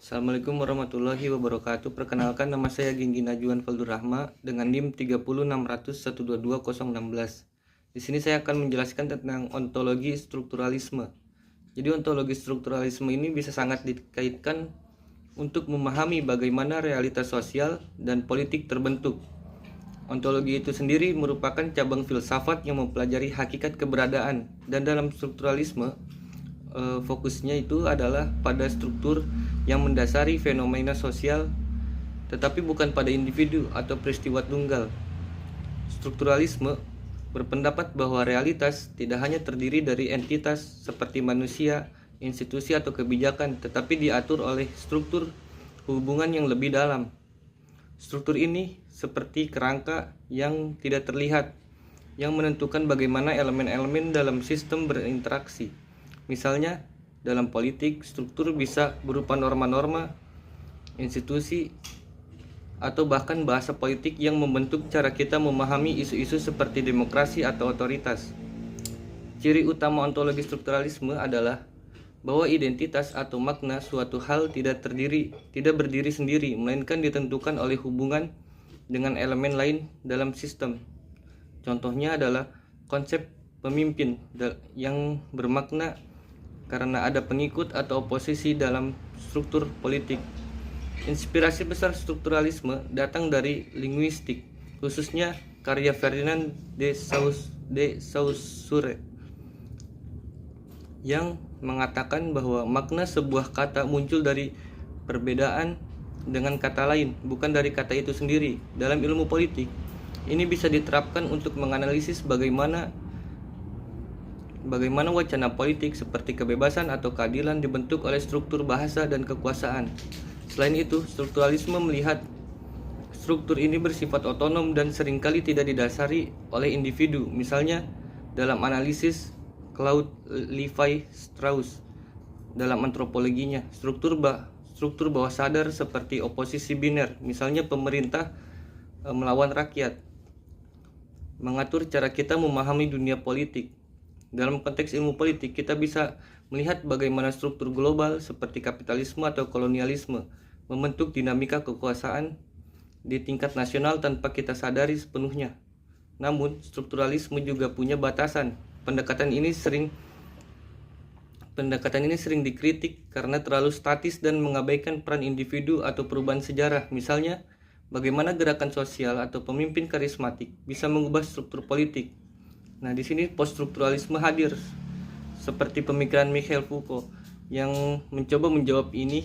Assalamualaikum warahmatullahi wabarakatuh. Perkenalkan, nama saya Ginggi Najwan Faldur Rahma dengan NIM 30600122016. Di sini saya akan menjelaskan tentang ontologi strukturalisme. Jadi ontologi strukturalisme ini bisa sangat dikaitkan untuk memahami bagaimana realitas sosial dan politik terbentuk. Ontologi itu sendiri merupakan cabang filsafat yang mempelajari hakikat keberadaan, dan dalam strukturalisme fokusnya itu adalah pada struktur yang mendasari fenomena sosial, tetapi bukan pada individu atau peristiwa tunggal. Strukturalisme berpendapat bahwa realitas tidak hanya terdiri dari entitas seperti manusia, institusi atau kebijakan, tetapi diatur oleh struktur hubungan yang lebih dalam. Struktur ini seperti kerangka yang tidak terlihat, yang menentukan bagaimana elemen-elemen dalam sistem berinteraksi. Misalnya, dalam politik, struktur bisa berupa norma-norma, institusi, atau bahkan bahasa politik yang membentuk cara kita memahami isu-isu seperti demokrasi atau otoritas. Ciri utama ontologi strukturalisme adalah bahwa identitas atau makna suatu hal tidak berdiri sendiri, melainkan ditentukan oleh hubungan dengan elemen lain dalam sistem. Contohnya adalah konsep pemimpin yang bermakna karena ada pengikut atau oposisi dalam struktur politik. Inspirasi besar strukturalisme datang dari linguistik, khususnya karya Ferdinand de Saussure yang mengatakan bahwa makna sebuah kata muncul dari perbedaan dengan kata lain, bukan dari kata itu sendiri. Dalam ilmu politik, ini bisa diterapkan untuk menganalisis bagaimana wacana politik seperti kebebasan atau keadilan dibentuk oleh struktur bahasa dan kekuasaan. Selain itu, strukturalisme melihat struktur ini bersifat otonom dan seringkali tidak didasari oleh individu. Misalnya, dalam analisis Claude Lévi-Strauss dalam antropologinya, struktur bawah sadar seperti oposisi biner, misalnya pemerintah melawan rakyat, mengatur cara kita memahami dunia politik. Dalam konteks ilmu politik, kita bisa melihat bagaimana struktur global seperti kapitalisme atau kolonialisme membentuk dinamika kekuasaan di tingkat nasional tanpa kita sadari sepenuhnya. Namun, strukturalisme juga punya batasan. Pendekatan ini sering dikritik karena terlalu statis dan mengabaikan peran individu atau perubahan sejarah. Misalnya, bagaimana gerakan sosial atau pemimpin karismatik bisa mengubah struktur politik. Nah, di sini poststrukturalisme hadir, seperti pemikiran Michel Foucault yang mencoba menjawab ini